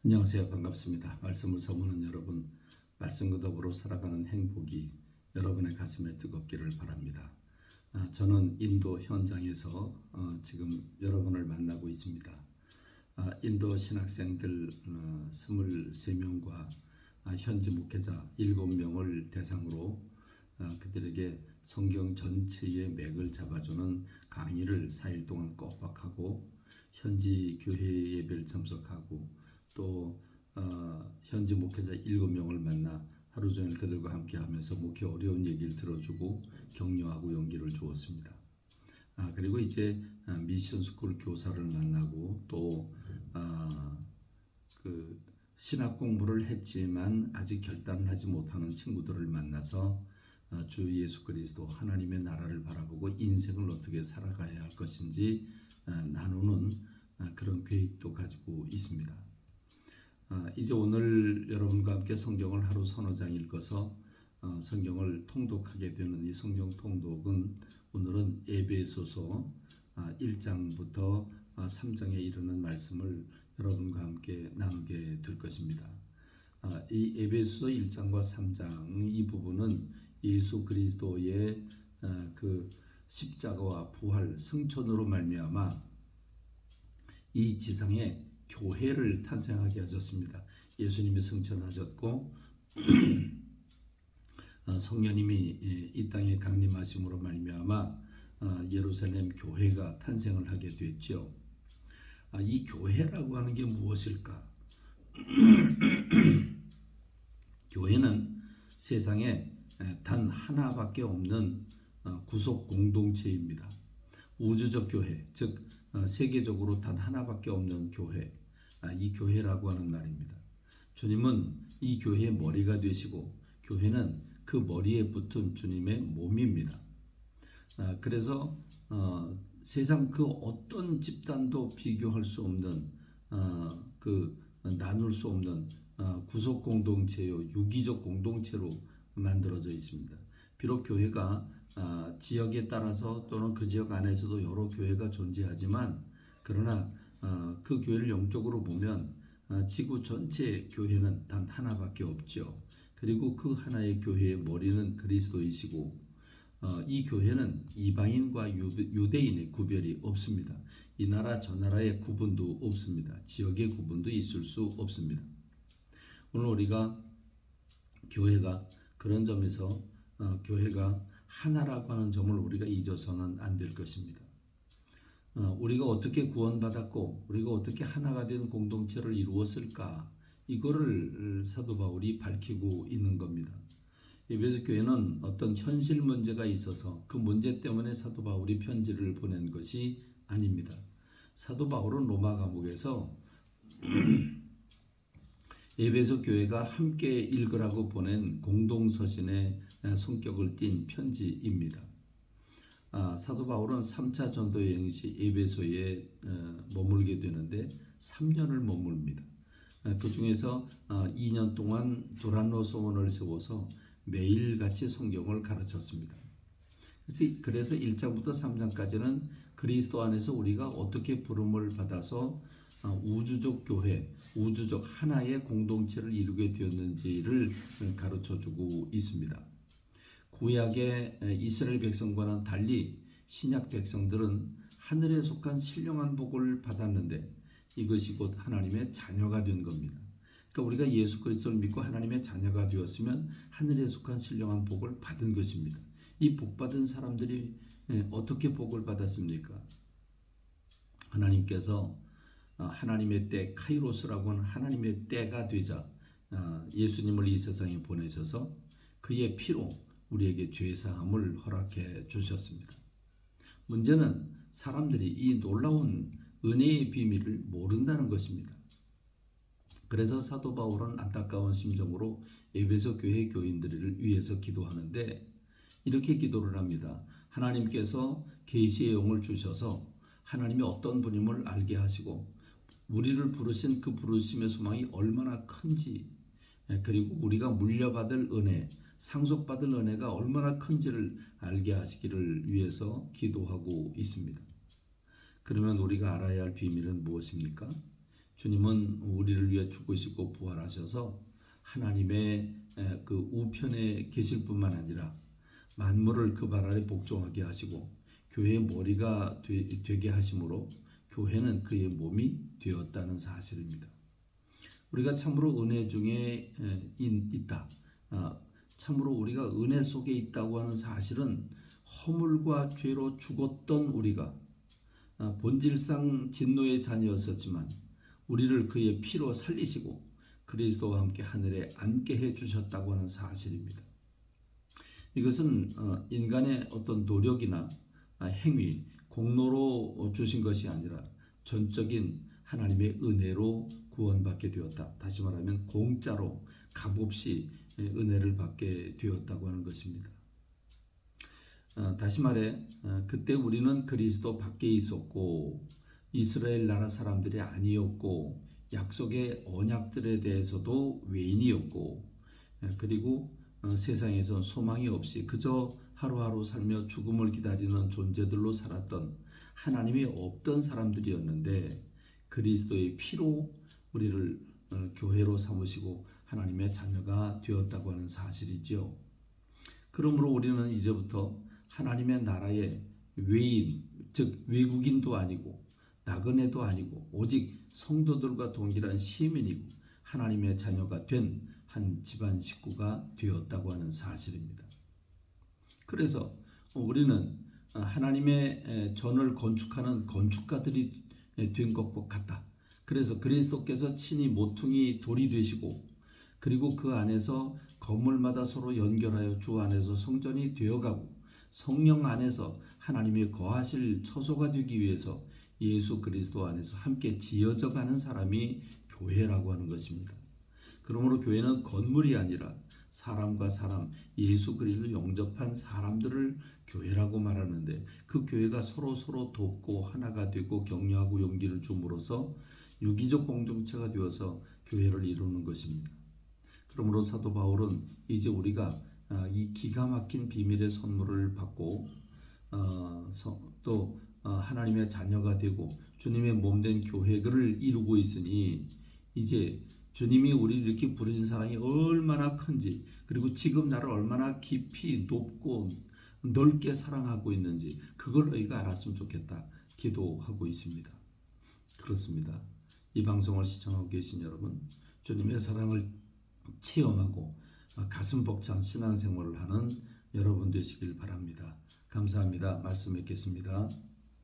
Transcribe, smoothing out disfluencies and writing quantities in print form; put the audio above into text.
안녕하세요. 반갑습니다. 말씀을 사모하는 여러분, 말씀과 더불어 살아가는 행복이 여러분의 가슴에 뜨겁기를 바랍니다. 저는 인도 현장에서 지금 여러분을 만나고 있습니다. 인도 신학생들 23명과 현지 목회자 7명을 대상으로 그들에게 성경 전체의 맥을 잡아주는 강의를 4일 동안 꼬박하고 현지 교회 예배를 참석하고 또 현지 목회자 7명을 만나 하루 종일 그들과 함께 하면서 목회 어려운 얘기를 들어주고 격려하고 용기를 주었습니다. 그리고 이제 미션 스쿨 교사를 만나고 또 그 신학 공부를 했지만 아직 결단을 하지 못하는 친구들을 만나서 주 예수 그리스도 하나님의 나라를 바라보고 인생을 어떻게 살아가야 할 것인지 나누는 그런 계획도 가지고 있습니다. 이제 오늘 여러분과 함께 성경을 하루 서너 장 읽어서 성경을 통독하게 되는 이 성경 통독은 오늘은 에베소서 1장부터 3장에 이르는 말씀을 여러분과 함께 나누게 될 것입니다. 이 에베소서 1장과 3장 이 부분은 예수 그리스도의 그 십자가와 부활 승천으로 말미암아 이 지상에 교회를 탄생하게 하셨습니다. 예수님이 승천하셨고 성령님이 이 땅에 강림하심으로 말미암아 예루살렘 교회가 탄생을 하게 됐죠. 이 교회라고 하는 게 무엇일까? 교회는 세상에 단 하나밖에 없는 구속 공동체입니다. 우주적 교회, 즉 세계적으로 단 하나밖에 없는 교회, 이 교회라고 하는 말입니다. 주님은 이 교회의 머리가 되시고 교회는 그 머리에 붙은 주님의 몸입니다. 그래서 세상 그 어떤 집단도 비교할 수 없는 그 나눌 수 없는 구속 공동체요, 유기적 공동체로 만들어져 있습니다. 비록 교회가 지역에 따라서 또는 그 지역 안에서도 여러 교회가 존재하지만 그러나 그 교회를 영적으로 보면 지구 전체 교회는 단 하나밖에 없죠. 그리고 그 하나의 교회의 머리는 그리스도이시고 이 교회는 이방인과 유대인의 구별이 없습니다. 이 나라 저 나라의 구분도 없습니다. 지역의 구분도 있을 수 없습니다. 오늘 우리가 교회가 그런 점에서 교회가 하나라고 하는 점을 우리가 잊어서는 안 될 것입니다. 우리가 어떻게 구원받았고 우리가 어떻게 하나가 된 공동체를 이루었을까, 이거를 사도 바울이 밝히고 있는 겁니다. 에베소 교회는 어떤 현실 문제가 있어서 그 문제 때문에 사도 바울이 편지를 보낸 것이 아닙니다. 사도 바울은 로마 감옥에서 에베소 교회가 함께 읽으라고 보낸 공동서신의 성격을 띤 편지입니다. 사도 바울은 3차 전도 여행 시 에베소에 머물게 되는데 3년을 머뭅니다. 그 중에서 2년 동안 두란노 소원을 세워서 매일같이 성경을 가르쳤습니다. 그래서 1장부터 3장까지는 그리스도 안에서 우리가 어떻게 부름을 받아서 우주적 교회, 우주적 하나의 공동체를 이루게 되었는지를 가르쳐주고 있습니다. 구약의 이스라엘 백성과는 달리 신약 백성들은 하늘에 속한 신령한 복을 받았는데 이것이 곧 하나님의 자녀가 된 겁니다. 그러니까 우리가 예수 그리스도를 믿고 하나님의 자녀가 되었으면 하늘에 속한 신령한 복을 받은 것입니다. 이 복받은 사람들이 어떻게 복을 받았습니까? 하나님께서 하나님의 때 카이로스라고 하는 하나님의 때가 되자 예수님을 이 세상에 보내셔서 그의 피로 우리에게 죄사함을 허락해 주셨습니다. 문제는 사람들이 이 놀라운 은혜의 비밀을 모른다는 것입니다. 그래서 사도 바울은 안타까운 심정으로 에베소 교회 교인들을 위해서 기도하는데 이렇게 기도를 합니다. 하나님께서 계시의 영을 주셔서 하나님이 어떤 분임을 알게 하시고 우리를 부르신 그 부르심의 소망이 얼마나 큰지, 그리고 우리가 물려받을 은혜, 상속받을 은혜가 얼마나 큰지를 알게 하시기를 위해서 기도하고 있습니다. 그러면 우리가 알아야 할 비밀은 무엇입니까? 주님은 우리를 위해 죽으시고 부활하셔서 하나님의 그 우편에 계실 뿐만 아니라 만물을 그 발 아래 복종하게 하시고 교회의 머리가 되게 하심으로 교회는 그의 몸이 되었다는 사실입니다. 우리가 참으로 은혜 중에 있다. 참으로 우리가 은혜 속에 있다고 하는 사실은 허물과 죄로 죽었던 우리가 본질상 진노의 자녀였었지만 우리를 그의 피로 살리시고 그리스도와 함께 하늘에 앉게 해주셨다고 하는 사실입니다. 이것은 인간의 어떤 노력이나 행위, 공로로 주신 것이 아니라 전적인 하나님의 은혜로 구원받게 되었다. 다시 말하면 공짜로 값없이 은혜를 받게 되었다고 하는 것입니다. 다시 말해 그때 우리는 그리스도 밖에 있었고 이스라엘 나라 사람들이 아니었고 약속의 언약들에 대해서도 외인이었고 그리고 세상에선 소망이 없이 그저 하루하루 살며 죽음을 기다리는 존재들로 살았던 하나님이 없던 사람들이었는데 그리스도의 피로 우리를 교회로 삼으시고 하나님의 자녀가 되었다고 하는 사실이지요. 그러므로 우리는 이제부터 하나님의 나라의 외인, 즉 외국인도 아니고 나그네도 아니고 오직 성도들과 동일한 시민이고 하나님의 자녀가 된 한 집안 식구가 되었다고 하는 사실입니다. 그래서 우리는 하나님의 전을 건축하는 건축가들이 된 것과 같다. 그래서 그리스도께서 친히 모퉁이 돌이 되시고 그리고 그 안에서 건물마다 서로 연결하여 주 안에서 성전이 되어가고 성령 안에서 하나님이 거하실 처소가 되기 위해서 예수 그리스도 안에서 함께 지어져 가는 사람이 교회라고 하는 것입니다. 그러므로 교회는 건물이 아니라 사람과 사람, 예수 그리스도 영접한 사람들을 교회라고 말하는데 그 교회가 서로 돕고 하나가 되고 격려하고 용기를 줌으로써 유기적 공동체가 되어서 교회를 이루는 것입니다. 그러므로 사도 바울은 이제 우리가 이 기가 막힌 비밀의 선물을 받고 또 하나님의 자녀가 되고 주님의 몸된 교회를 이루고 있으니 이제 주님이 우리를 이렇게 부르신 사랑이 얼마나 큰지 그리고 지금 나를 얼마나 깊이 높고 넓게 사랑하고 있는지 그걸 너희가 알았으면 좋겠다 기도하고 있습니다. 그렇습니다. 이 방송을 시청하고 계신 여러분 주님의 사랑을 체험하고 가슴 벅찬 신앙생활을 하는 여러분 되시길 바랍니다. 감사합니다. 말씀 뵙겠습니다.